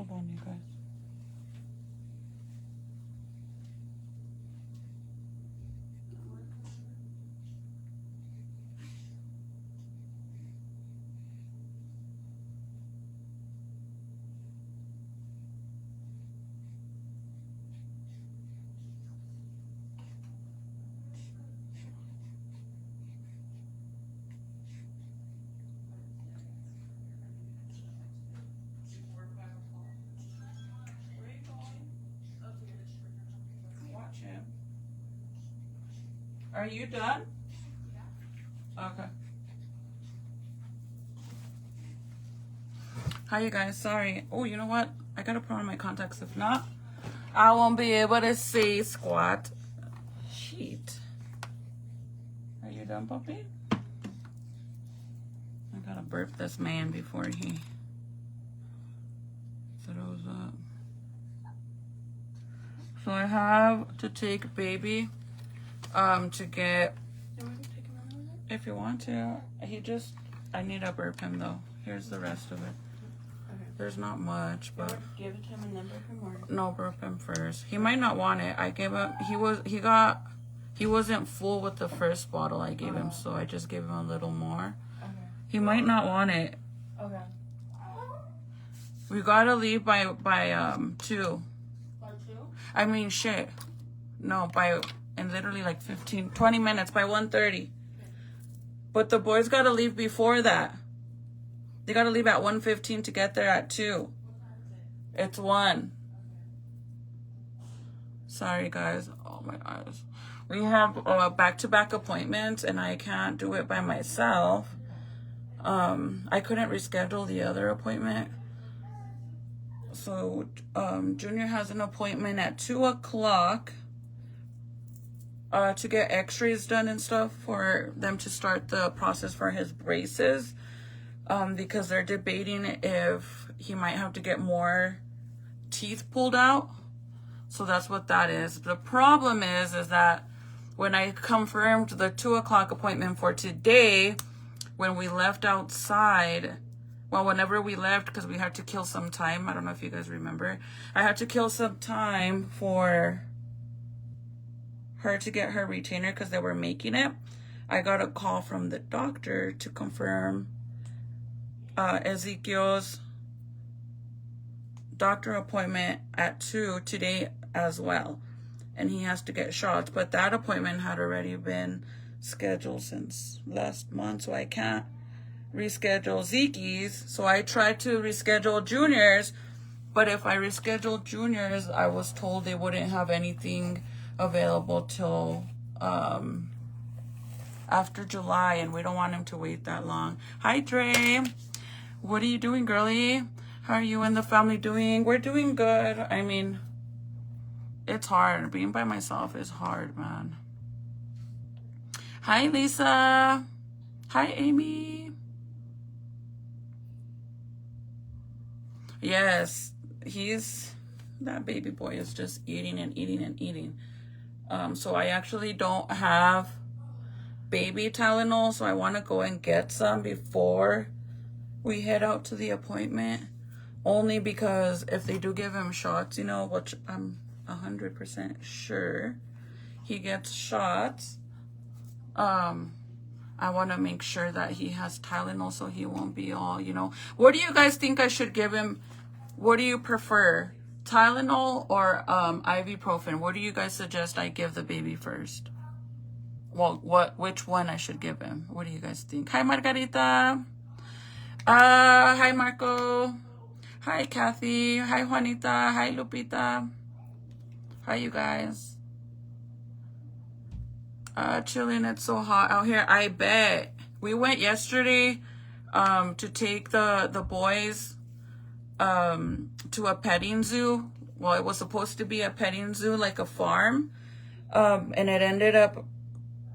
Hold on, you guys. Are you done? Okay. Hi, you guys. Sorry. Oh, you know what? I gotta put on my contacts. If not, I won't be able to see squat. Sheet. Are you done, puppy? I gotta burp this man before he throws up. So I have to take baby to get, if you want to. I need to burp him though. Here's the rest of it. Okay. There's not much, but give it to him and then burp him, or no, burp him first. He might not want it. I gave him, he wasn't full with the first bottle I gave him, so I just gave him a little more. Okay. He might not want it. Okay. We gotta leave by 2. By 2? I mean, shit. No, in literally like 20 minutes, by 1:30. But the boys gotta leave before that. They gotta leave at 1:15 to get there at 2. It's 1. Sorry, guys. Oh my gosh. We have back-to-back appointments, and I can't do it by myself. I couldn't reschedule the other appointment. So Junior has an appointment at 2 o'clock to get x-rays done and stuff for them to start the process for his braces, because they're debating if he might have to get more teeth pulled out. So that's what that is. The problem is that when I confirmed the 2 o'clock appointment for today, when we left outside, well, whenever we left, because we had to kill some time. I don't know if you guys remember. I had to kill some time for her to get her retainer because they were making it. I got a call from the doctor to confirm Ezekiel's doctor appointment at 2 today as well. And he has to get shots. But that appointment had already been scheduled since last month, so I can't reschedule Zeke's. So I tried to reschedule Junior's, but if I rescheduled Junior's, I was told they wouldn't have anything available till after July, and we don't want him to wait that long. Hi, Dre. What are you doing, girlie? How are you and the family doing? We're doing good. I mean, it's hard. Being by myself is hard, man. Hi, Lisa. Hi, Amy. Yes, that baby boy is just eating and eating and eating. So I actually don't have baby Tylenol, so I want to go and get some before we head out to the appointment. Only because if they do give him shots, you know, which I'm 100% sure he gets shots, I want to make sure that he has Tylenol so he won't be all, you know. What do you guys think I should give him? What do you prefer? Tylenol or ibuprofen? What do you guys suggest I give the baby first? Well, which one I should give him? What do you guys think? Hi, Margarita. Hi, Marco. Hi, Kathy. Hi, Juanita. Hi, Lupita. Hi, you guys. Chilling. It's so hot out here. I bet. We went yesterday to take the boys to a petting zoo. Well, it was supposed to be a petting zoo, like a farm, and it ended up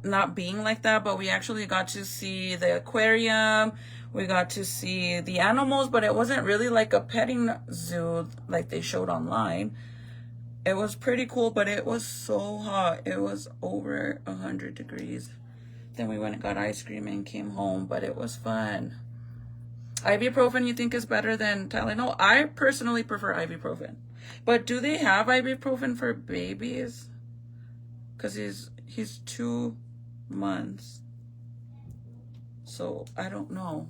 not being like that. But we actually got to see the aquarium. We got to see the animals, but it wasn't really like a petting zoo like they showed online. It was pretty cool, but it was so hot. It was over 100 degrees. Then we went and got ice cream and came home, but it was fun. Ibuprofen you think is better than Tylenol? I personally prefer ibuprofen. But do they have ibuprofen for babies? Because he's 2 months. So I don't know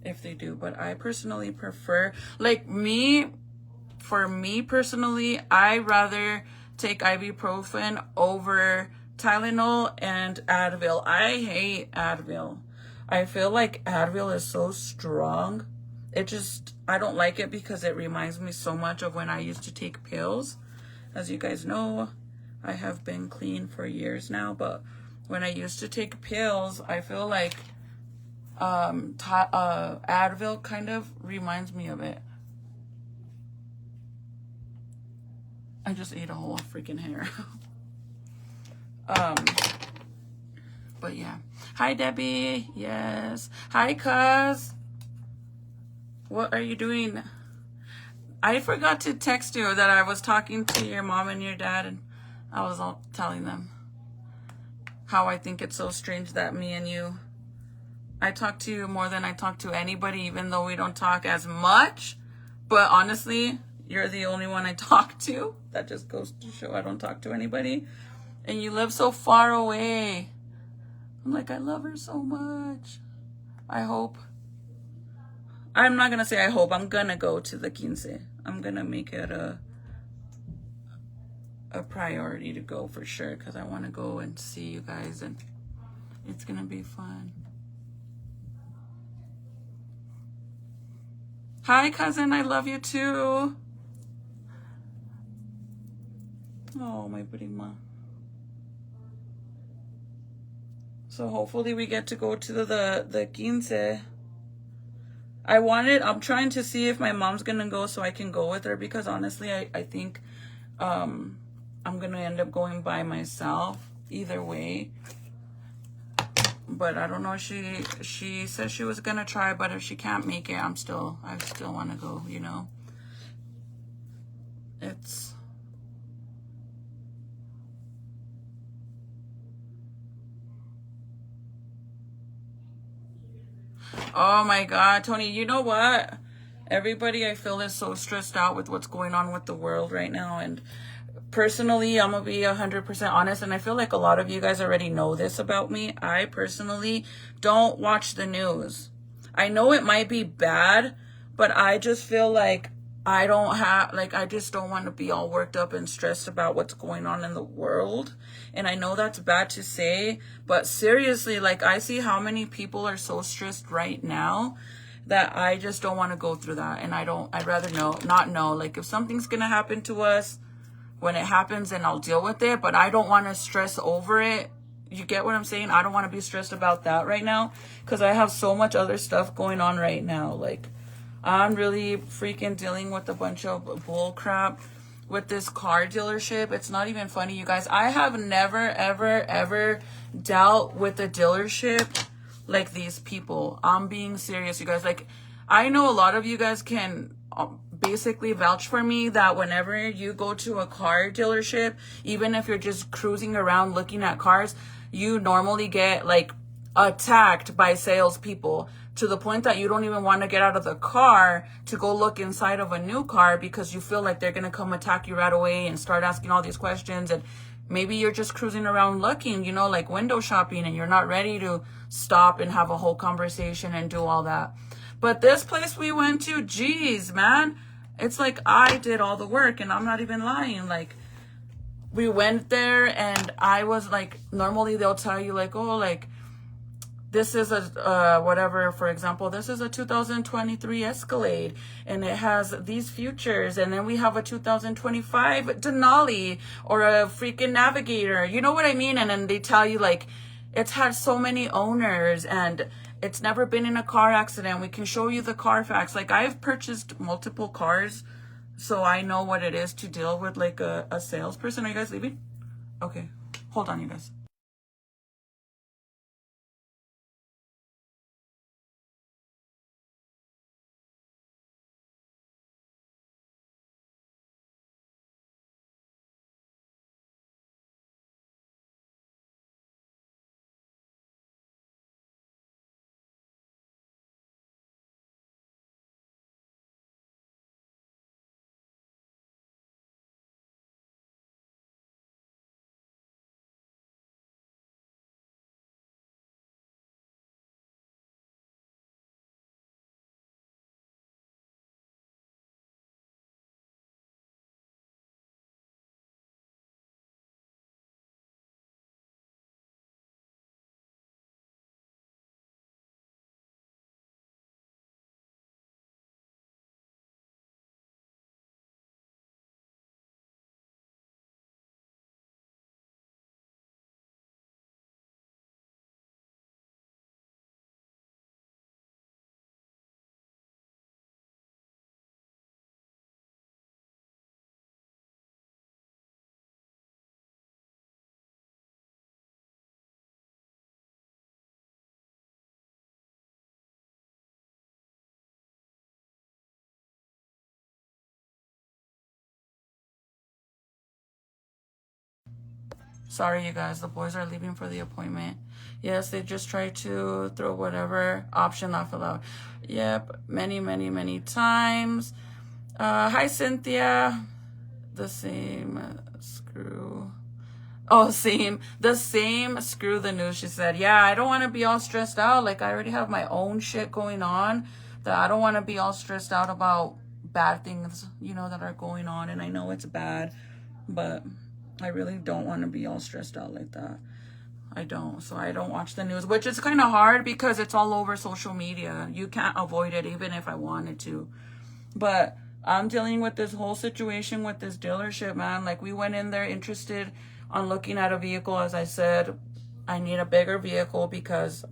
if they do. But I personally prefer, like for me personally, I rather take ibuprofen over Tylenol and Advil. I hate Advil. I feel like Advil is so strong. I don't like it because it reminds me so much of when I used to take pills. As you guys know, I have been clean for years now, but when I used to take pills, I feel like Advil kind of reminds me of it. I just ate a whole freaking hair. But yeah. Hi, Debbie. Yes. Hi, cuz. What are you doing? I forgot to text you that I was talking to your mom and your dad, and I was all telling them how I think it's so strange that me and you, I talk to you more than I talk to anybody, even though we don't talk as much. But honestly, you're the only one I talk to. That just goes to show I don't talk to anybody. And you live so far away. I'm like, I love her so much. I'm not going to say I hope. I'm going to go to the quince. I'm going to make it a priority to go for sure, because I want to go and see you guys, and it's going to be fun. Hi, cousin. I love you too. Oh, my prima. So hopefully we get to go to the quince. I'm trying to see if my mom's going to go so I can go with her, because honestly, I think I'm going to end up going by myself either way. But I don't know. She said she was going to try, but if she can't make it, I still want to go, you know. Oh my God, Tony, you know what? Everybody, I feel, is so stressed out with what's going on with the world right now. And personally, I'm going to be 100% honest. And I feel like a lot of you guys already know this about me. I personally don't watch the news. I know it might be bad, but I just feel like I just don't want to be all worked up and stressed about what's going on in the world. And I know that's bad to say, but seriously, like, I see how many people are so stressed right now that I just don't want to go through that. And I'd rather not know. Like, if something's going to happen to us, when it happens, then I'll deal with it, but I don't want to stress over it. You get what I'm saying? I don't want to be stressed about that right now, because I have so much other stuff going on right now. Like, I'm really freaking dealing with a bunch of bull crap with this car dealership. It's not even funny, you guys. I have never, ever, ever dealt with a dealership like these people. I'm being serious, you guys. Like, I know a lot of you guys can basically vouch for me that whenever you go to a car dealership, even if you're just cruising around looking at cars, you normally get like attacked by salespeople, to the point that you don't even want to get out of the car to go look inside of a new car, because you feel like they're going to come attack you right away and start asking all these questions. And maybe you're just cruising around looking, you know, like window shopping, and you're not ready to stop and have a whole conversation and do all that. But this place we went to, geez, man, it's like I did all the work, and I'm not even lying. Like, we went there, and I was like, normally they'll tell you like, oh, like, this is a, whatever, for example, this is a 2023 Escalade, and it has these features, and then we have a 2025 Denali, or a freaking Navigator, you know what I mean? And then they tell you, like, it's had so many owners, and it's never been in a car accident. We can show you the Carfax. Like, I've purchased multiple cars, so I know what it is to deal with, like, a salesperson. Are you guys leaving? Okay, hold on, you guys. Sorry, you guys. The boys are leaving for the appointment. Yes, they just try to throw whatever option not allowed. Yep, many times. Hi, Cynthia. The same screw. Oh, the same screw the news, she said. Yeah, I don't want to be all stressed out. Like, I already have my own shit going on. That I don't want to be all stressed out about bad things, you know, that are going on. And I know it's bad, but I really don't want to be all stressed out like that. I don't. So I don't watch the news, which is kind of hard because it's all over social media. You can't avoid it even if I wanted to. But I'm dealing with this whole situation with this dealership, man. Like, we went in there interested on looking at a vehicle. As I said, I need a bigger vehicle because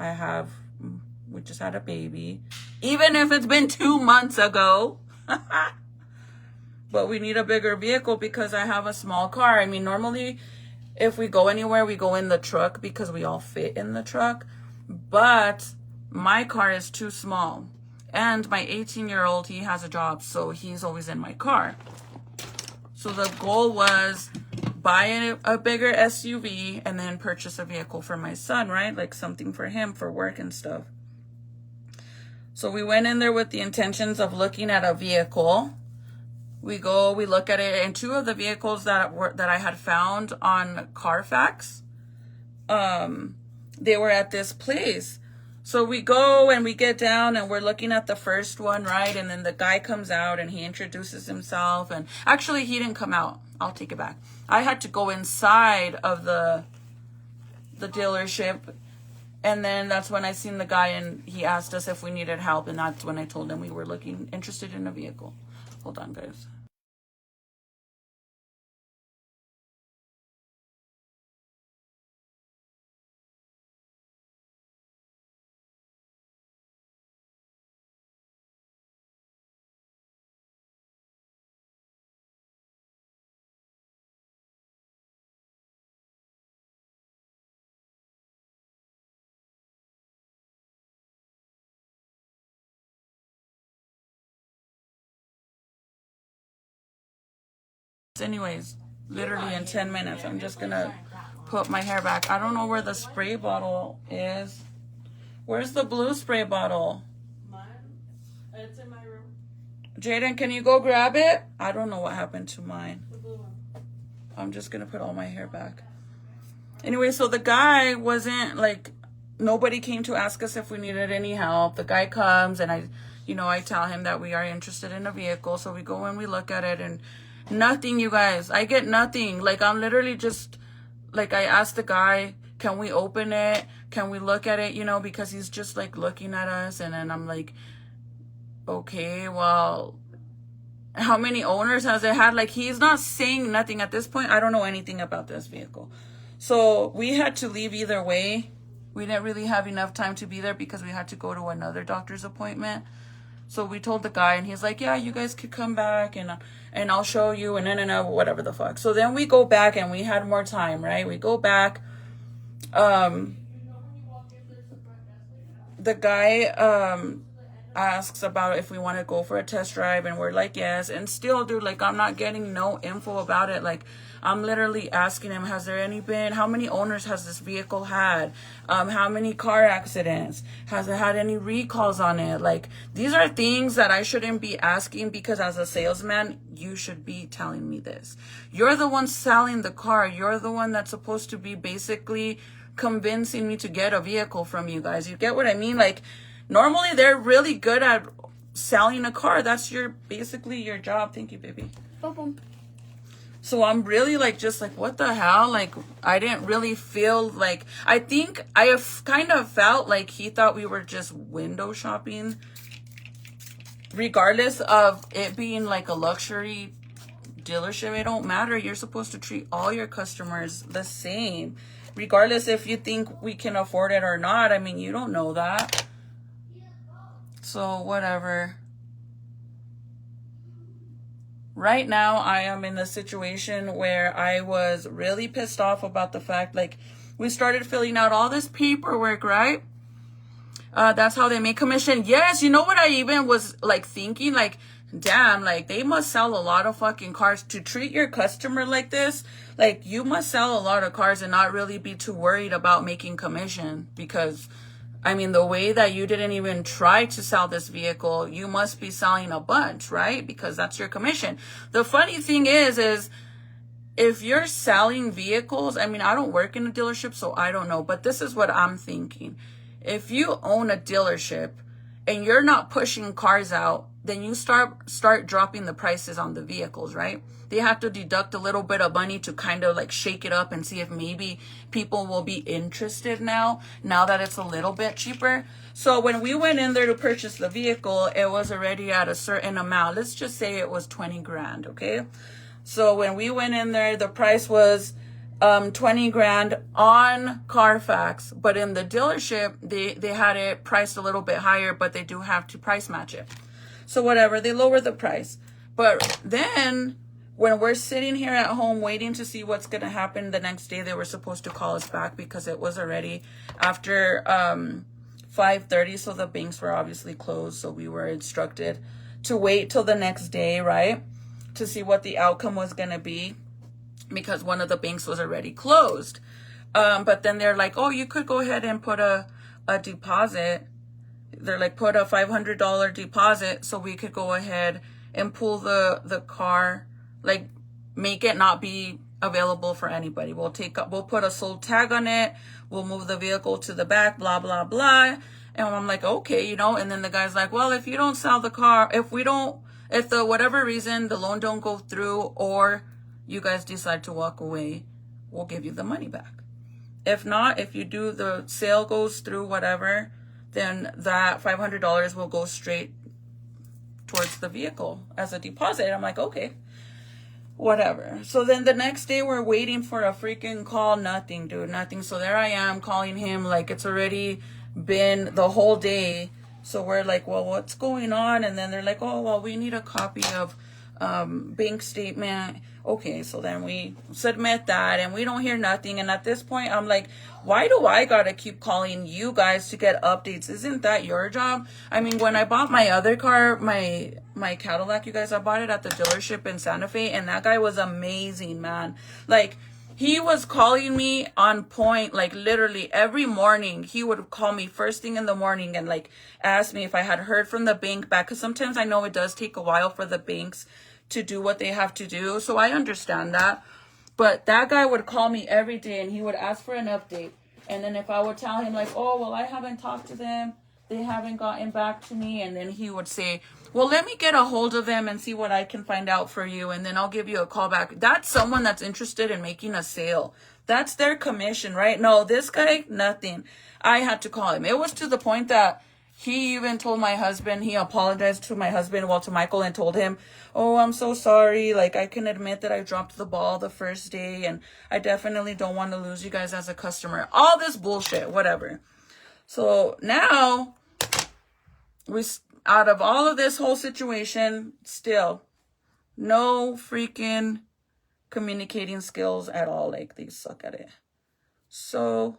we just had a baby. Even if it's been 2 months ago. But we need a bigger vehicle because I have a small car. I mean, normally if we go anywhere, we go in the truck because we all fit in the truck. But my car is too small. And my 18-year-old, he has a job, so he's always in my car. So the goal was buy a bigger SUV and then purchase a vehicle for my son, right? Like something for him for work and stuff. So we went in there with the intentions of looking at a vehicle. We look at it, and 2 of the vehicles that I had found on Carfax, they were at this place. So we go and we get down and we're looking at the first one, right? And then the guy comes out and he introduces himself. And actually, he didn't come out. I'll take it back. I had to go inside of the dealership. And then that's when I seen the guy and he asked us if we needed help. And that's when I told him we were interested in a vehicle. Hold on, guys. Anyways, literally in 10 minutes, I'm just gonna put my hair back. I don't know where the spray bottle is. Where's the blue spray bottle? Mine? It's in my room. Jaden, can you go grab it? I don't know what happened to mine. The blue one. I'm just gonna put all my hair back. Anyway, so the guy wasn't like, nobody came to ask us if we needed any help. The guy comes and I tell him that we are interested in a vehicle. So we go and we look at it and nothing, you guys. I get nothing. Like, I'm literally just, like, I asked the guy, can we open it? Can we look at it? Because he's just, like, looking at us. And then I'm like, okay, well, how many owners has it had? Like, he's not saying nothing at this point. I don't know anything about this vehicle. So we had to leave either way. We didn't really have enough time to be there because we had to go to another doctor's appointment. So we told the guy, and he's like, yeah, you guys could come back, and I'll show you, and no, whatever the fuck. So then we go back, and we had more time, right? We go back. The guy asks about if we want to go for a test drive, and we're like, yes. And still, dude, like, I'm not getting no info about it. Like, I'm literally asking him, how many owners has this vehicle had? How many car accidents? Has it had any recalls on it? Like, these are things that I shouldn't be asking because as a salesman, you should be telling me this. You're the one selling the car. You're the one that's supposed to be basically convincing me to get a vehicle from you guys. You get what I mean? Like, normally they're really good at selling a car. That's basically your job. Thank you, baby. Boom. So I'm really just what the hell? Like, I didn't really feel like, I think I have kind of felt like he thought we were just window shopping, regardless of it being like a luxury dealership. It don't matter. You're supposed to treat all your customers the same, regardless if you think we can afford it or not. I mean, you don't know that. So whatever. Right now, I am in the situation where I was really pissed off about the fact, like, we started filling out all this paperwork, right? That's how they make commission. Yes, you know what I even was, like, thinking? Like, damn, like, they must sell a lot of fucking cars to treat your customer like this. Like, you must sell a lot of cars and not really be too worried about making commission, because I mean, the way that you didn't even try to sell this vehicle, you must be selling a bunch, right? Because that's your commission. The funny thing is if you're selling vehicles, I mean, I don't work in a dealership, so I don't know, but this is what I'm thinking. If you own a dealership and you're not pushing cars out, then you start dropping the prices on the vehicles, right? They have to deduct a little bit of money to kind of like shake it up and see if maybe people will be interested now that it's a little bit cheaper. So when we went in there to purchase the vehicle, it was already at a certain amount. Let's just say it was 20 grand, okay? So when we went in there, the price was 20 grand on Carfax, but in the dealership, they had it priced a little bit higher, but they do have to price match it. So whatever, they lowered the price. But then when we're sitting here at home waiting to see what's going to happen the next day, they were supposed to call us back because it was already after 5:30. So the banks were obviously closed. So we were instructed to wait till the next day, right? To see what the outcome was going to be, because one of the banks was already closed. But then they're like, oh, you could go ahead and put a deposit. They're like, put a $500 deposit so we could go ahead and pull the car, like make it not be available for anybody. We'll put a sold tag on it. We'll move the vehicle to the back, blah, blah, blah. And I'm like, okay, you know, and then the guy's like, well, if you don't sell the car, if the whatever reason the loan don't go through or you guys decide to walk away, we'll give you the money back. If not, if you do, the sale goes through, whatever, then that $500 will go straight towards the vehicle as a deposit. And I'm like, okay, whatever. So then the next day we're waiting for a freaking call. Nothing, dude, nothing. So there I am calling him like it's already been the whole day. So we're like, well, what's going on? And then they're like, oh, well, we need a copy of bank statement. Okay, so then we submit that and we don't hear nothing. And at this point, I'm like, why do I gotta keep calling you guys to get updates? Isn't that your job? I mean, when I bought my other car, my Cadillac, you guys, I bought it at the dealership in Santa Fe, and that guy was amazing, man. Like, he was calling me on point, like literally every morning. He would call me first thing in the morning and like ask me if I had heard from the bank back. Because sometimes I know it does take a while for the banks to do what they have to do. So I understand that. But that guy would call me every day and he would ask for an update. And then if I would tell him like, oh, well, I haven't talked to them, they haven't gotten back to me. And then he would say, well, let me get a hold of them and see what I can find out for you. And then I'll give you a call back. That's someone that's interested in making a sale. That's their commission, right? No, this guy, nothing. I had to call him. It was to the point that he even told my husband, he apologized to my husband, well, to Michael, and told him, oh, I'm so sorry. Like, I can admit that I dropped the ball the first day, and I definitely don't want to lose you guys as a customer. All this bullshit, whatever. So now, out of all of this whole situation, still, no freaking communicating skills at all. Like, they suck at it. So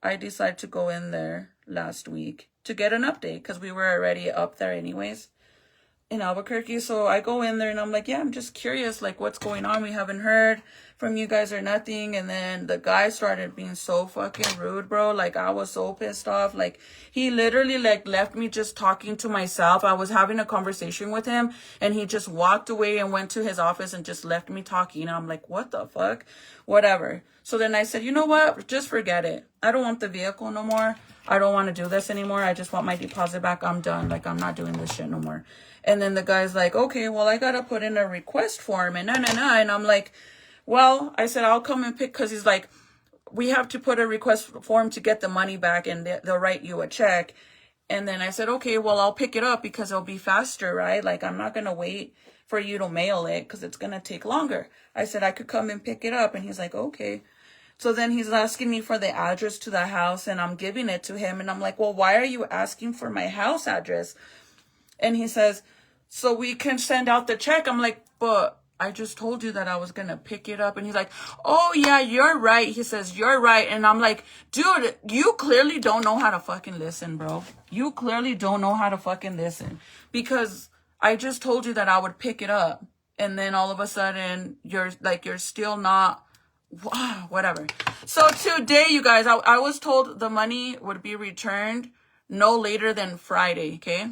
I decided to go in there last week to get an update because we were already up there anyways in Albuquerque. So I go in there and I'm like, yeah, I'm just curious, like, what's going on? We haven't heard from you guys or nothing. And then the guy started being so fucking rude, bro. Like, I was so pissed off. Like, he literally like left me just talking to myself. I was having a conversation with him and he just walked away and went to his office and just left me talking. And I'm like, what the fuck? Whatever. So then I said, you know what? Just forget it. I don't want the vehicle no more. I don't want to do this anymore. I just want my deposit back. I'm done. Like, I'm not doing this shit no more. And then the guy's like, okay, well, I got to put in a request form and And I'm like, well, I said, I'll come and pick, because he's like, we have to put a request form to get the money back and they'll write you a check. And then I said, okay, well, I'll pick it up because it'll be faster, right? Like, I'm not going to wait for you to mail it because it's going to take longer. I said, I could come and pick it up. And he's like, okay. So then he's asking me for the address to the house and I'm giving it to him. And I'm like, well, why are you asking for my house address? And he says, so we can send out the check. I'm like, but I just told you that I was going to pick it up. And he's like, oh, yeah, you're right. He says, you're right. And I'm like, dude, you clearly don't know how to fucking listen, bro. You clearly don't know how to fucking listen. Because I just told you that I would pick it up. And then all of a sudden, you're still not, whatever. So today, you guys, I was told the money would be returned no later than Friday, okay?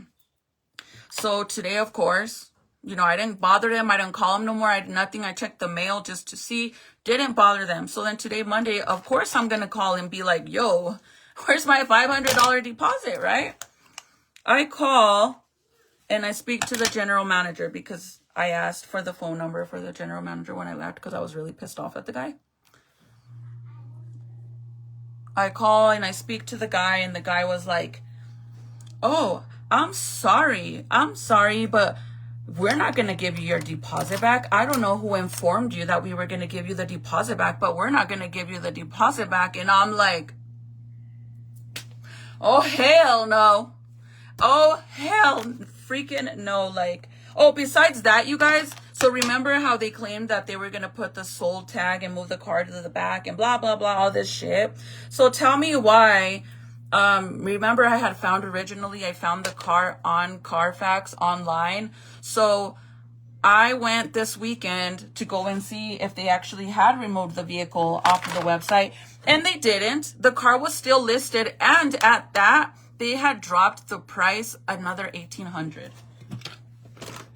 So today, of course, you know, I didn't bother them. I didn't call them no more. I did nothing. I checked the mail just to see. Didn't bother them. So then today, Monday, of course, I'm going to call and be like, yo, where's my $500 deposit, right? I call and I speak to the general manager because I asked for the phone number for the general manager when I left because I was really pissed off at the guy. I call and I speak to the guy, and the guy was like, oh, I'm sorry, but we're not going to give you your deposit back. I don't know who informed you that we were going to give you the deposit back, but we're not going to give you the deposit back. And I'm like, oh, hell no. Oh, hell freaking no. Like, oh, besides that, you guys, so remember how they claimed that they were going to put the sold tag and move the car to the back and blah, blah, blah, all this shit. So tell me why. Remember I had found originally, I found the car on Carfax online. So I went this weekend to go and see if they actually had removed the vehicle off of the website, and they didn't. The car was still listed, and at that, they had dropped the price another $1,800.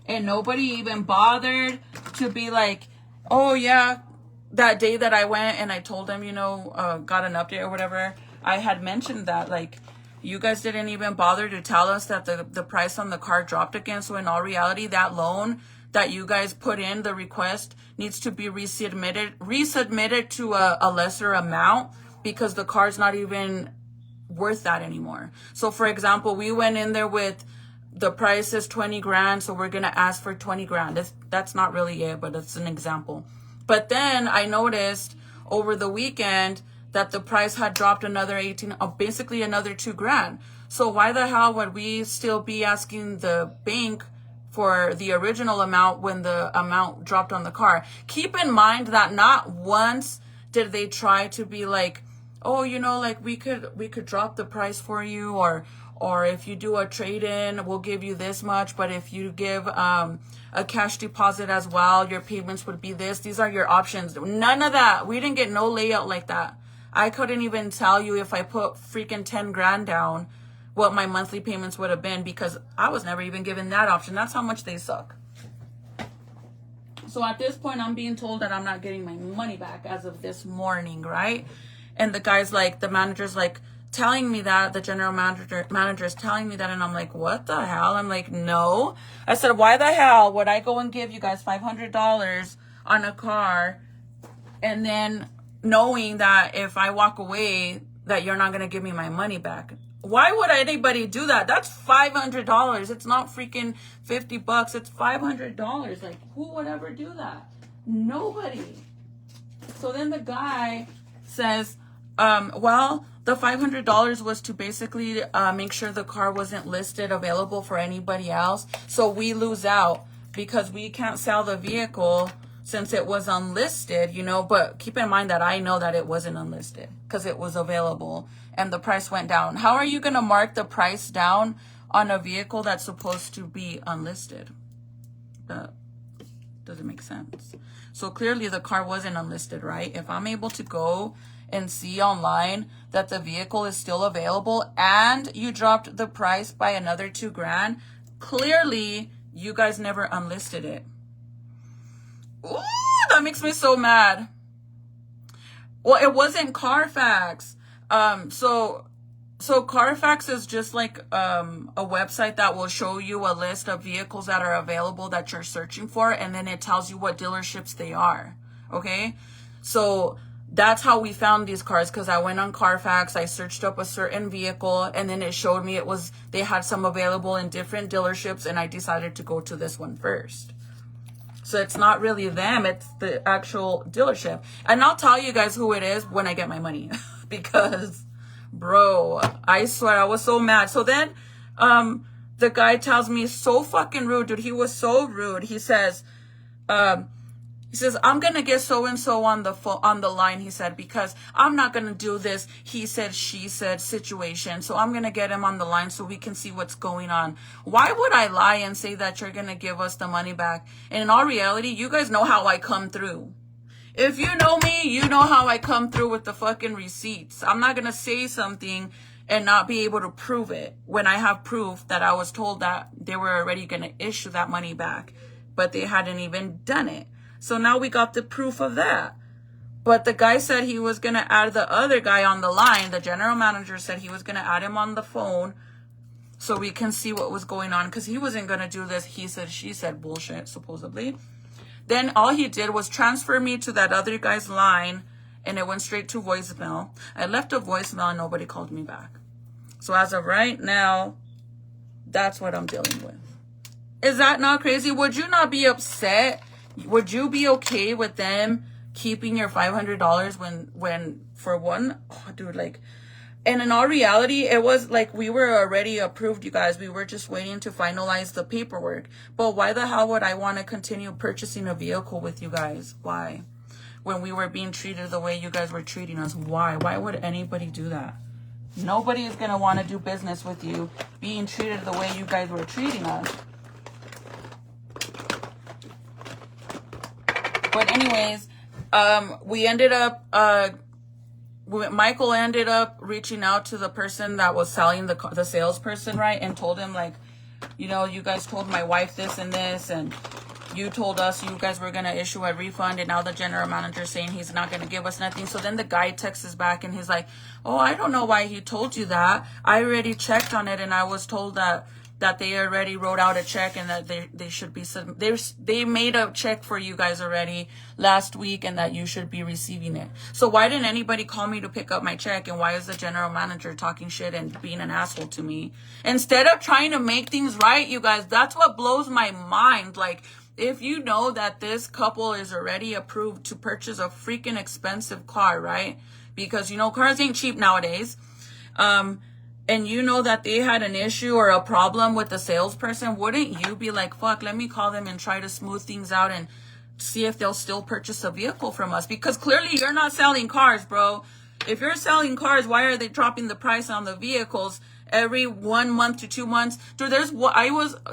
And nobody even bothered to be like, oh yeah, that day that I went and I told them, you know, got an update or whatever, I had mentioned that, like, you guys didn't even bother to tell us that the price on the car dropped again. So in all reality, that loan that you guys put in, the request, needs to be resubmitted to a lesser amount because the car's not even worth that anymore. So for example, we went in there with the price is 20 grand, so we're gonna ask for 20 grand. That's not really it, but it's an example. But then I noticed over the weekend that the price had dropped another basically another 2 grand. So why the hell would we still be asking the bank for the original amount when the amount dropped on the car? Keep in mind that not once did they try to be like, oh, you know, like we could drop the price for you, or if you do a trade-in, we'll give you this much, but if you give a cash deposit as well, your payments would be this. These are your options. None of that. We didn't get no layout like that. I couldn't even tell you if I put freaking 10 grand down, what my monthly payments would have been, because I was never even given that option. That's how much they suck. So at this point, I'm being told that I'm not getting my money back as of this morning, right? And the guy's like, the manager's like telling me that, the general manager is telling me that, and I'm like, what the hell? I'm like, no. I said, why the hell would I go and give you guys $500 on a car, and then knowing that if I walk away, that you're not going to give me my money back? Why would anybody do that? That's $500. It's not freaking $50. It's $500. Like, who would ever do that? Nobody. So then the guy says, well, the $500 was to basically make sure the car wasn't listed available for anybody else. So we lose out because we can't sell the vehicle since it was unlisted, you know. But keep in mind that I know that it wasn't unlisted because it was available and the price went down. How are you going to mark the price down on a vehicle that's supposed to be unlisted? That doesn't make sense. So clearly the car wasn't unlisted, right? If I'm able to go and see online that the vehicle is still available and you dropped the price by another 2 grand, clearly you guys never unlisted it. Ooh, that makes me so mad. Well, it wasn't Carfax. So Carfax is just like a website that will show you a list of vehicles that are available that you're searching for, and then it tells you what dealerships they are. Okay? So that's how we found these cars, because I went on Carfax, I searched up a certain vehicle, and then it showed me they had some available in different dealerships, and I decided to go to this one first. So it's not really them, it's the actual dealership. And I'll tell you guys who it is when I get my money. Because, bro, I swear I was so mad. So then the guy tells me, so fucking rude, dude. He was so rude. He says, He says, I'm going to get so-and-so on the line, he said, because I'm not going to do this he said, she said situation. So I'm going to get him on the line so we can see what's going on. Why would I lie and say that you're going to give us the money back? And in all reality, you guys know how I come through. If you know me, you know how I come through with the fucking receipts. I'm not going to say something and not be able to prove it when I have proof that I was told that they were already going to issue that money back, but they hadn't even done it. So now we got the proof of that. But the guy said he was going to add the other guy on the line. The general manager said he was going to add him on the phone so we can see what was going on, because he wasn't going to do this he said, she said bullshit, supposedly. Then all he did was transfer me to that other guy's line, and it went straight to voicemail. I left a voicemail and nobody called me back. So as of right now, that's what I'm dealing with. Is that not crazy? Would you not be upset? Would you be okay with them keeping your $500 when for one, oh, dude, like, and in all reality, it was like we were already approved, you guys. We were just waiting to finalize the paperwork. But why the hell would I want to continue purchasing a vehicle with you guys? Why? When we were being treated the way you guys were treating us, why? Why would anybody do that? Nobody is going to want to do business with you being treated the way you guys were treating us. But anyways, we ended up, Michael ended up reaching out to the person that was selling the salesperson, right? And told him, like, you know, you guys told my wife this and this, and you told us you guys were going to issue a refund, and now the general manager saying he's not going to give us nothing. So then the guy texts us back and he's like, oh, I don't know why he told you that. I already checked on it, and I was told that they already wrote out a check, and that they should be, they made a check for you guys already last week, and that you should be receiving it. So why didn't anybody call me to pick up my check? And why is the general manager talking shit and being an asshole to me? Instead of trying to make things right, you guys, that's what blows my mind. Like, if you know that this couple is already approved to purchase a freaking expensive car, right? Because, you know, cars ain't cheap nowadays. And you know that they had an issue or a problem with the salesperson, wouldn't you be like, fuck, let me call them and try to smooth things out and see if they'll still purchase a vehicle from us? Because clearly you're not selling cars, bro. If you're selling cars, why are they dropping the price on the vehicles every 1 month to 2 months? Dude,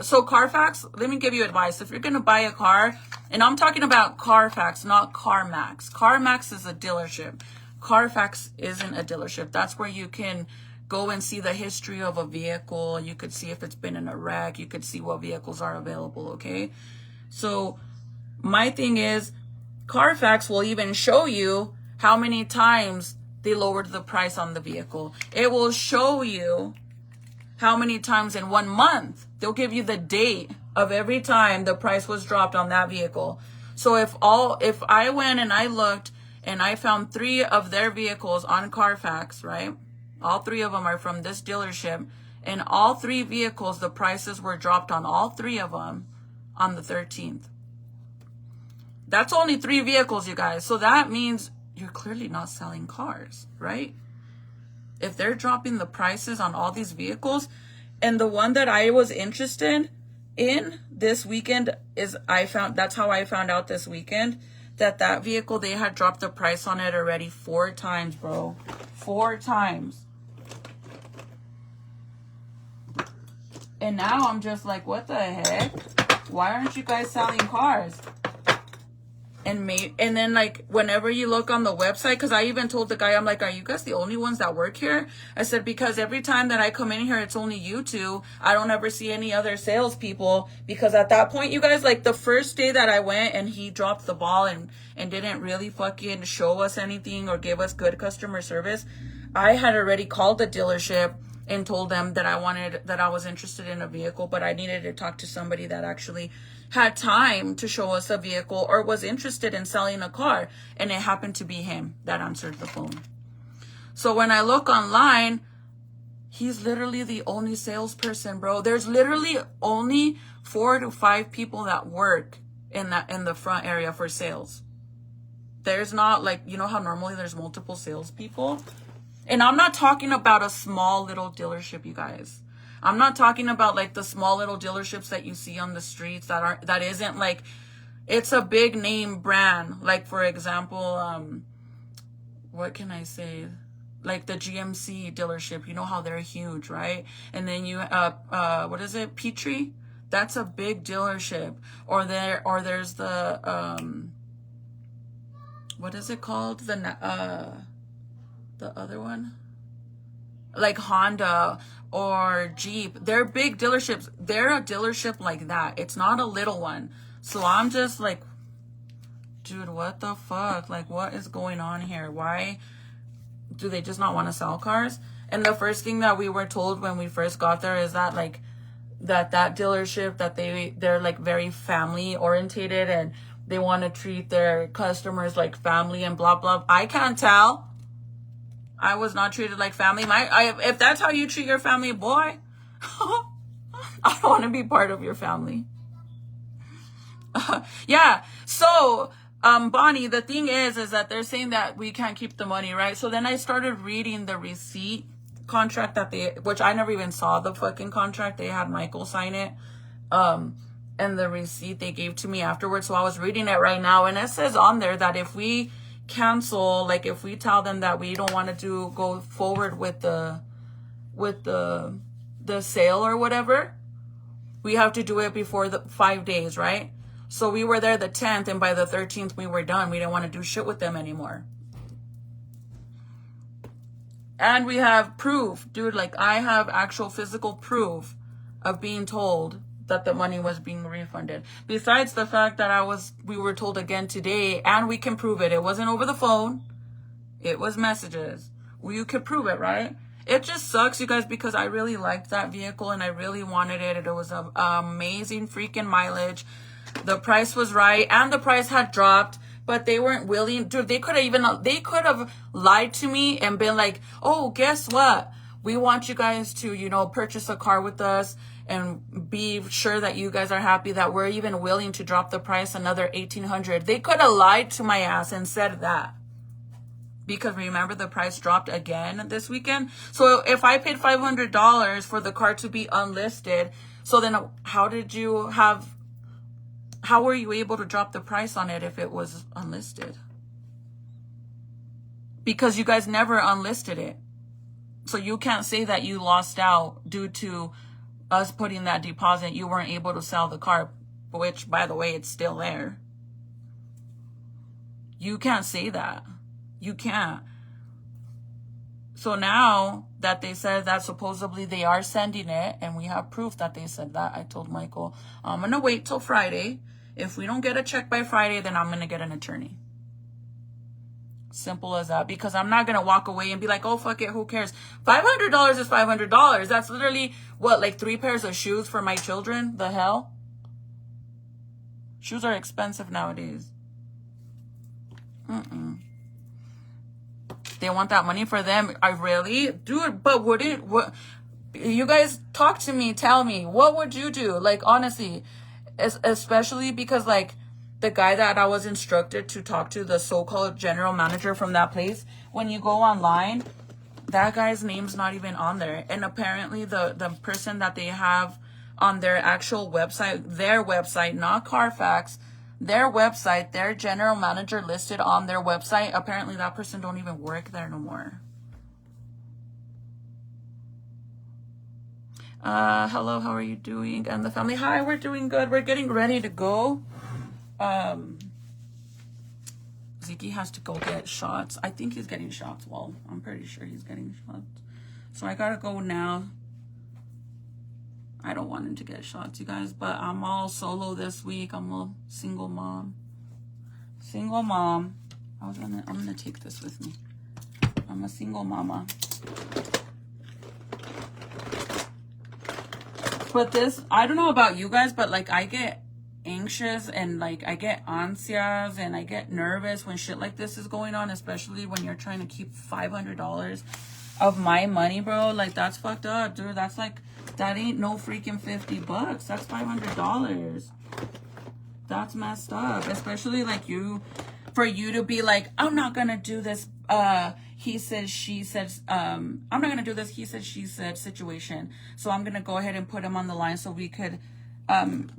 so Carfax, let me give you advice. If you're going to buy a car, and I'm talking about Carfax, not CarMax. CarMax is a dealership. Carfax isn't a dealership. That's where you can go and see the history of a vehicle. You could see if it's been in a wreck. You could see what vehicles are available, okay? So my thing is, Carfax will even show you how many times they lowered the price on the vehicle. It will show you how many times in 1 month. They'll give you the date of every time the price was dropped on that vehicle. So if I went and I looked and I found 3 of their vehicles on Carfax, right? All 3 of them are from this dealership. And all 3 vehicles, the prices were dropped on all 3 of them on the 13th. That's only 3 vehicles, you guys. So that means you're clearly not selling cars, right? If they're dropping the prices on all these vehicles. And the one that I was interested in this weekend is that's how I found out this weekend that vehicle, they had dropped the price on it already 4 times, bro. 4 times. And now I'm just like, what the heck? Why aren't you guys selling cars? And then, like, whenever you look on the website, because I even told the guy, I'm like, are you guys the only ones that work here? I said, because every time that I come in here, it's only you 2. I don't ever see any other salespeople. Because at that point, you guys, like, the first day that I went and he dropped the ball and didn't really fucking show us anything or give us good customer service, I had already called the dealership and told them that I was interested in a vehicle, but I needed to talk to somebody that actually had time to show us a vehicle or was interested in selling a car. And it happened to be him that answered the phone. So when I look online, he's literally the only salesperson, bro. There's literally only 4 to 5 people that work in the front area for sales. There's not, like, you know how normally there's multiple salespeople? And I'm not talking about a small little dealership, you guys. I'm not talking about like the small little dealerships that you see on the streets that isn't like, It's a big name brand. Like, for example, what can I say? Like the GMC dealership, you know how they're huge, right? And then you what is it? Petrie? That's a big dealership. Or there's the what is it called? The other one? Like Honda or Jeep. They're big dealerships. They're a dealership like that. It's not a little one. So I'm just like, dude, what the fuck? Like, what is going on here? Why do they just not want to sell cars? And the first thing that we were told when we first got there is that like that dealership, that they're like very family orientated and they want to treat their customers like family and blah blah. I can't tell. I was not treated like family. If that's how you treat your family, boy, I don't want to be part of your family. Yeah. So, Bonnie, the thing is that they're saying that we can't keep the money, right? So then I started reading the receipt contract which I never even saw the fucking contract. They had Michael sign it. And the receipt they gave to me afterwards. So I was reading it right now, and it says on there that if we cancel, like if we tell them that we don't want to go forward with the sale or whatever, we have to do it before the 5 days, right? So we were there the 10th, and by the 13th we were done. We didn't want to do shit with them anymore. And we have proof, dude. Like, I have actual physical proof of being told that the money was being refunded. Besides the fact that we were told again today, and we can prove it. It wasn't over the phone. It was messages. Well, you could prove it, right? It just sucks, you guys, because I really liked that vehicle and I really wanted it. It was an amazing freaking mileage. The price was right, and the price had dropped, but they weren't willing. Dude, they could have lied to me and been like, oh, guess what? We want you guys to, purchase a car with us and be sure that you guys are happy that we're even willing to drop the price another $1,800. They could have lied to my ass and said that. Because remember, the price dropped again this weekend. So if I paid $500 for the car to be unlisted, so then how were you able to drop the price on it if it was unlisted? Because you guys never unlisted it. So you can't say that you lost out due to us putting that deposit. You weren't able to sell the car, which, by the way, it's still there. You can't say that. You can't. So now that they said that supposedly they are sending it, and we have proof that they said that, I told Michael, I'm going to wait till Friday. If we don't get a check by Friday, then I'm going to get an attorney. Simple as that. Because I'm not going to walk away and be like, oh, fuck it, who cares? $500 is $500. That's literally, what, like 3 pairs of shoes for my children? The hell? Shoes are expensive nowadays. They want that money for them. I really? Dude, but what you guys talk to me, tell me, what would you do? Like, honestly, especially because, like, the guy that I was instructed to talk to, the so-called general manager from that place, when you go online, that guy's name's not even on there. And apparently the person that they have on their actual website, their website, not Carfax, their website, their general manager listed on their website, apparently that person don't even work there no more. Hello, how are you doing? And the family, hi, we're doing good. We're getting ready to go. Zeke has to go get shots. I think he's getting shots. Well, I'm pretty sure he's getting shots. So I gotta go now. I don't want him to get shots, you guys, but I'm all solo this week. I'm a single mom. Single mom. I'm gonna take this with me. I'm a single mama. But this, I don't know about you guys, but like I get anxious and like I get ansias and I get nervous when shit like this is going on, especially when you're trying to keep $500 of my money, bro. Like, that's fucked up, dude. That's like, that ain't no freaking $50. That's $500. That's messed up. Especially like for you to be like, I'm not gonna do this he said, she said, I'm not gonna do this he said, she said situation. So I'm gonna go ahead and put him on the line so we could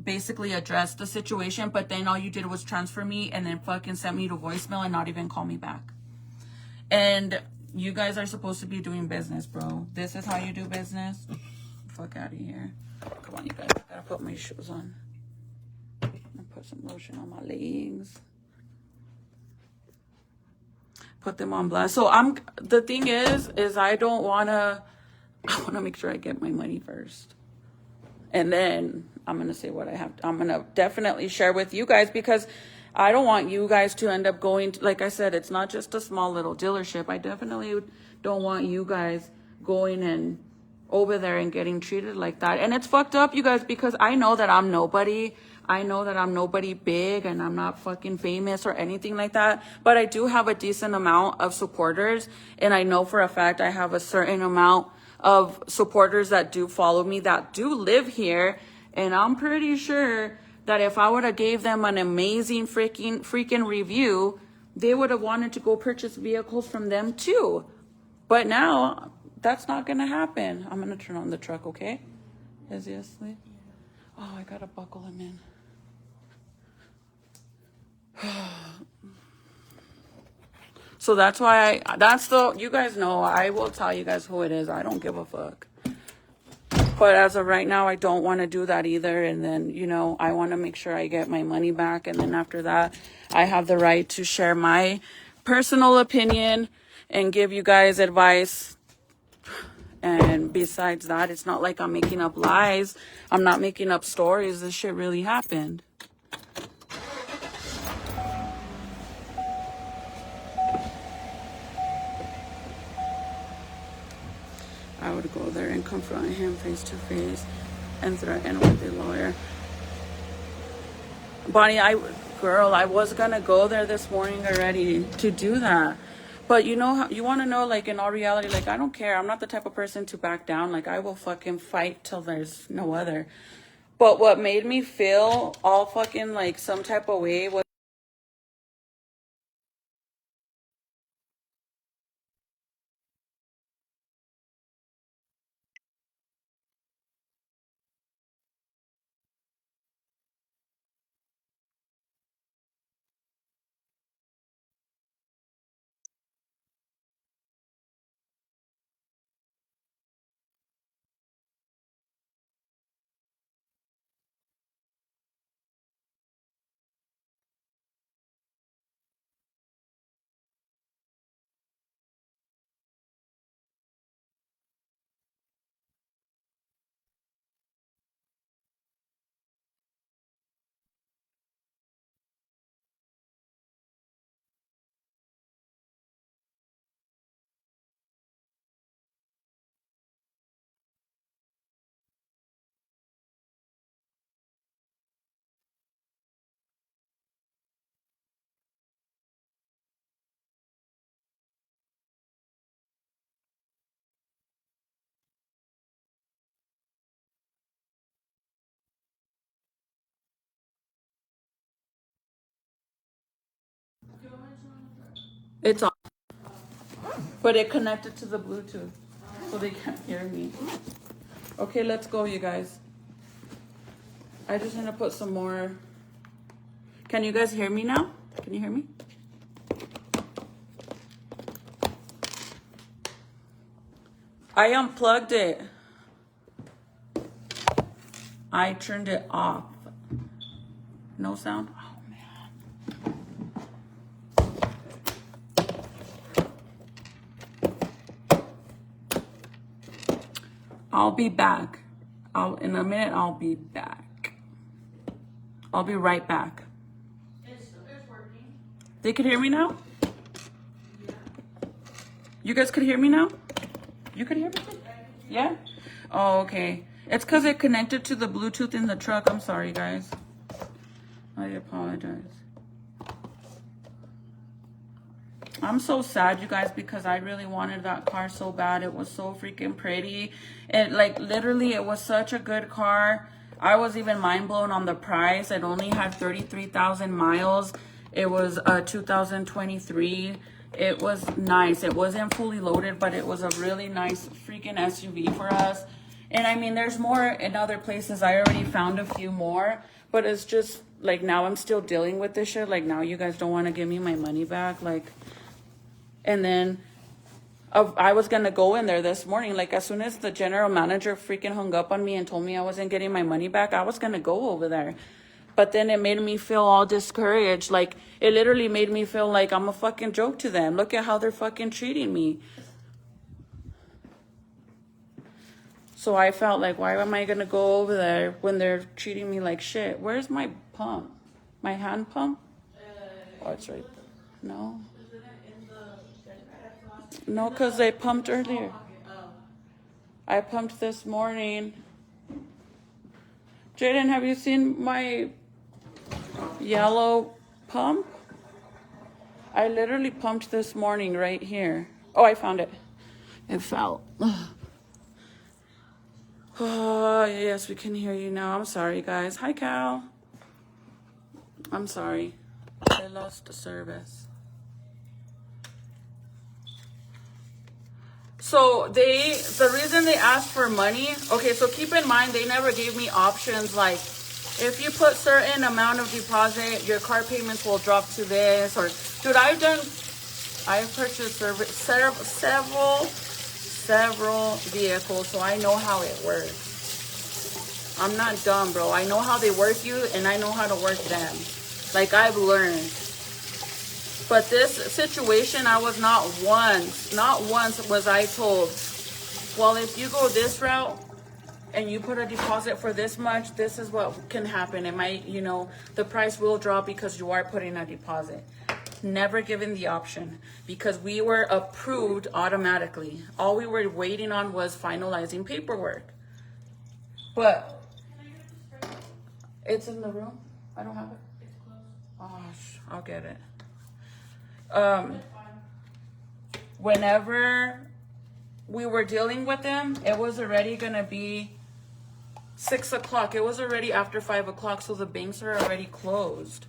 basically address the situation, but then all you did was transfer me and then fucking send me to voicemail and not even call me back. And you guys are supposed to be doing business, bro. This is how you do business. Fuck out of here. Come on, you guys. I gotta put my shoes on. Put some lotion on my legs. Put them on blast. So the thing is I want to make sure I get my money first. And then I'm going to say what I have. I'm going to definitely share with you guys, because I don't want you guys to end up going to, like I said, it's not just a small little dealership. I definitely don't want you guys going and over there and getting treated like that. And it's fucked up, you guys, because I know that I'm nobody. I know that I'm nobody big and I'm not fucking famous or anything like that. But I do have a decent amount of supporters. And I know for a fact I have a certain amount of supporters that do follow me, that do live here. And I'm pretty sure that if I would have gave them an amazing freaking review, they would have wanted to go purchase vehicles from them too. But now that's not going to happen. I'm going to turn on the truck, okay? Is he asleep? Oh, I got to buckle him in. So that's why you guys know, I will tell you guys who it is. I don't give a fuck. But as of right now, I don't want to do that either. And then, you know, I want to make sure I get my money back. And then after that, I have the right to share my personal opinion and give you guys advice. And besides that, it's not like I'm making up lies. I'm not making up stories. This shit really happened. I would go there and confront him face to face and threaten with the lawyer. Bonnie, I was gonna go there this morning already to do that. But you know, you want to know, like, in all reality, like, I don't care. I'm not the type of person to back down. Like, I will fucking fight till there's no other. But what made me feel all fucking like some type of way was it's on, but it connected to the Bluetooth, so they can't hear me. Okay, let's go, you guys. I just need to put some more. Can you guys hear me now? Can you hear me? I unplugged it. I turned it off. No sound? Oh, man. I'll be back. In a minute, I'll be back. I'll be right back. It's working. They could hear me now? Yeah. You guys could hear me now? You could hear me? Yeah? Oh, okay. It's because it connected to the Bluetooth in the truck. I'm sorry, guys. I apologize. I'm so sad, you guys, because I really wanted that car so bad. It was so freaking pretty. It, like, literally, it was such a good car. I was even mind blown on the price. It only had 33,000 miles. It was 2023. It was nice. It wasn't fully loaded, but it was a really nice freaking SUV for us. And I mean, there's more in other places. I already found a few more, but it's just like now I'm still dealing with this shit. Like now you guys don't want to give me my money back. Like, and then I was going to go in there this morning. Like as soon as the general manager freaking hung up on me and told me I wasn't getting my money back, I was going to go over there. But then it made me feel all discouraged. Like it literally made me feel like I'm a fucking joke to them. Look at how they're fucking treating me. So I felt like, why am I going to go over there when they're treating me like shit? Where's my pump? My hand pump? Oh, it's right there. No. No, because they pumped earlier. I pumped this morning. Jaden, have you seen my yellow pump? I literally pumped this morning right here. Oh, I found it. It fell. Oh, yes, we can hear you now. I'm sorry, guys. Hi, Cal. I'm sorry. I lost the service. So the reason they asked for money, okay, so keep in mind, they never gave me options like, if you put certain amount of deposit, your car payments will drop to this, or, dude, I've purchased several vehicles, so I know how it works. I'm not dumb, bro. I know how they work you, and I know how to work them. Like, I've learned. But this situation, I was not once was I told, well, if you go this route and you put a deposit for this much, this is what can happen. It might, the price will drop because you are putting a deposit. Never given the option because we were approved automatically. All we were waiting on was finalizing paperwork. But it's in the room. I don't have it. It's closed. Oh, I'll get it. Whenever we were dealing with them, it was already gonna be 6 o'clock. It was already after 5 o'clock, so the banks are already closed.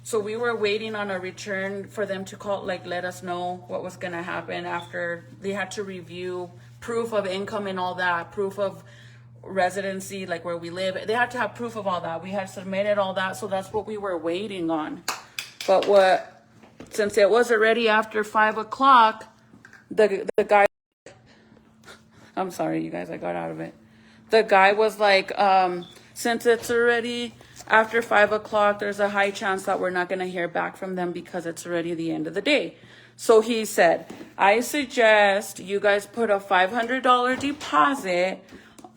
So we were waiting on a return for them to call, like, let us know what was gonna happen after they had to review proof of income and all that, proof of residency, like where we live. They had to have proof of all that. We had submitted all that, so that's what we were waiting on. But since it was already after 5 o'clock, the guy, I'm sorry, you guys, I got out of it. The guy was like, since it's already after 5 o'clock, there's a high chance that we're not going to hear back from them because it's already the end of the day. So he said, I suggest you guys put a $500 deposit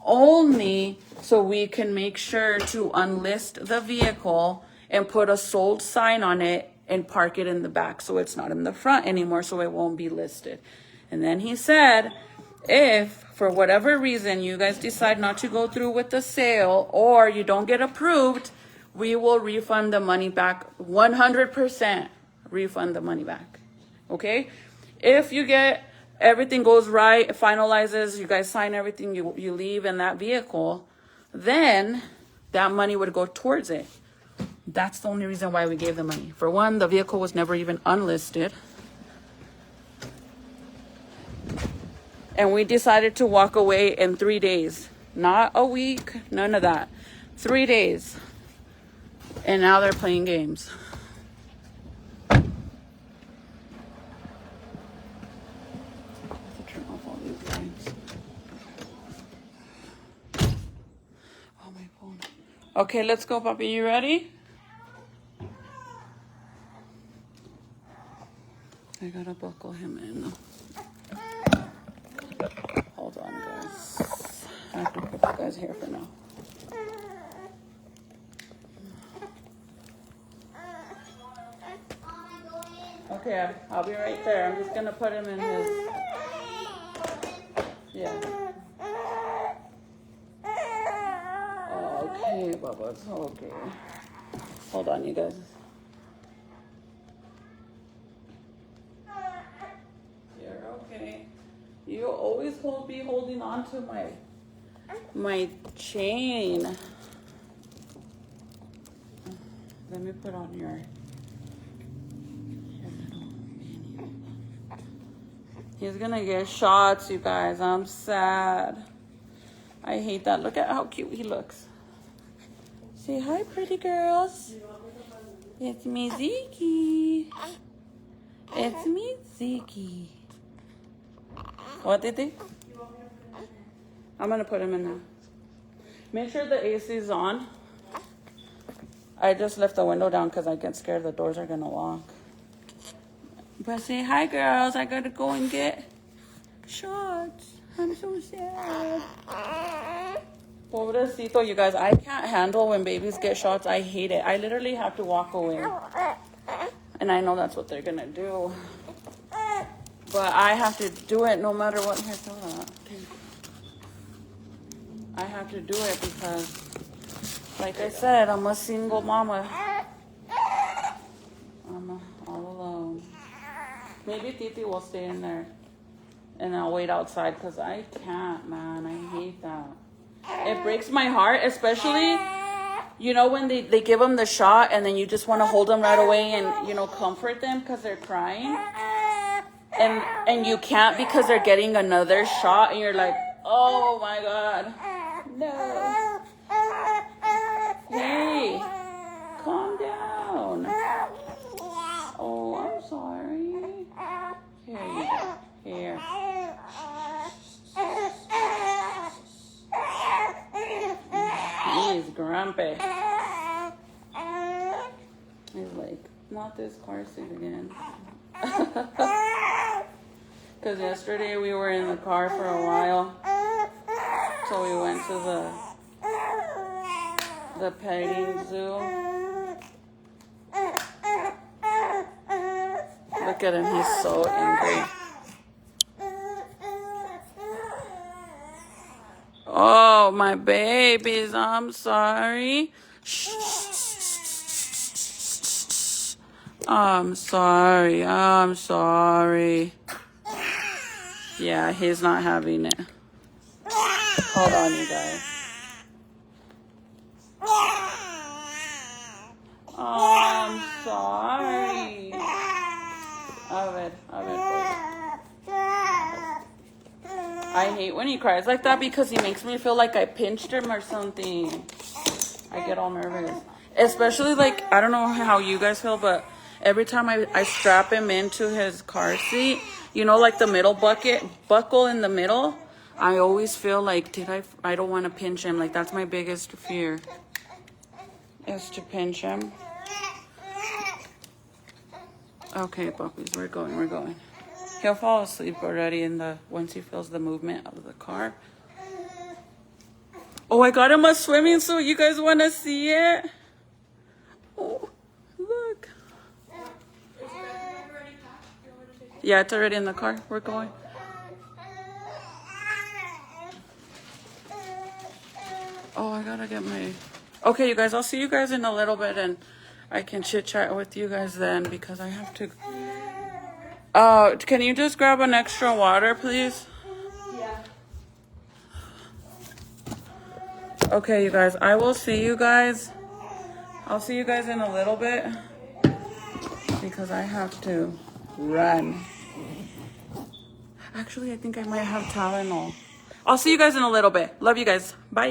only so we can make sure to unlist the vehicle and put a sold sign on it and park it in the back so it's not in the front anymore, so it won't be listed. And then he said, if for whatever reason you guys decide not to go through with the sale or you don't get approved, we will refund the money back. 100% refund the money back. Okay? If you get everything goes right, finalizes, you guys sign everything, you leave in that vehicle, then that money would go towards it. That's the only reason why we gave the money. For one, the vehicle was never even unlisted. And we decided to walk away in 3 days. Not a week, none of that. 3 days. And now they're playing games. Turn off all these lights. Oh, my phone. Okay, let's go, Papi. You ready? I gotta buckle him in. Hold on, guys. I have to put you guys here for now. Okay, I'll be right there. I'm just gonna put him in his. Yeah. Okay, Bubba's okay. Hold on, you guys. Okay, you always be holding on to my chain. Let me put on your little mini. He's gonna get shots, you guys. I'm sad. I hate that. Look at how cute he looks. Say hi, pretty girls. It's me, Ziki. It's me, Ziki. What did they? I'm gonna put him in now. Make sure the AC is on. I just left the window down because I get scared the doors are gonna lock. But say hi, girls. I gotta go and get shots. I'm so sad. Pobrecito, you guys. I can't handle when babies get shots. I hate it. I literally have to walk away. And I know that's what they're gonna do. But I have to do it no matter what. Here, throw that. Okay. I have to do it because, like I said, I'm a single mama. I'm all alone. Maybe Titi will stay in there. And I'll wait outside because I can't, man. I hate that. It breaks my heart, especially, you know, when they give them the shot and then you just want to hold them right away and, you know, comfort them because they're crying. And you can't because they're getting another shot and you're like, oh my God. No. Hey, calm down. Oh, I'm sorry. Here you go. Here. He's grumpy. He's like, not this car seat again. Because yesterday we were in the car for a while. So we went to the petting zoo. Look at him, he's so angry. Oh, my babies, I'm sorry. I'm sorry, I'm sorry. Yeah, he's not having it. Hold on, you guys. Oh, I'm sorry. A ver. I hate when he cries like that because he makes me feel like I pinched him or something. I get all nervous. Especially like, I don't know how you guys feel, but every time I strap him into his car seat, you know, like the middle buckle in the middle, I always feel like, I don't want to pinch him. Like, that's my biggest fear, is to pinch him. Okay, puppies, we're going. He'll fall asleep already once he feels the movement of the car. Oh, I got him a swimming suit. You guys want to see it? Oh, look. Yeah, it's already in the car. We're going. Oh, I gotta get my... Okay, you guys, I'll see you guys in a little bit and I can chit-chat with you guys then because I have to... can you just grab an extra water, please? Yeah. Okay, you guys, I will see you guys. I'll see you guys in a little bit because I have to run. Actually, I think I might have Tylenol. I'll see you guys in a little bit. Love you guys. Bye.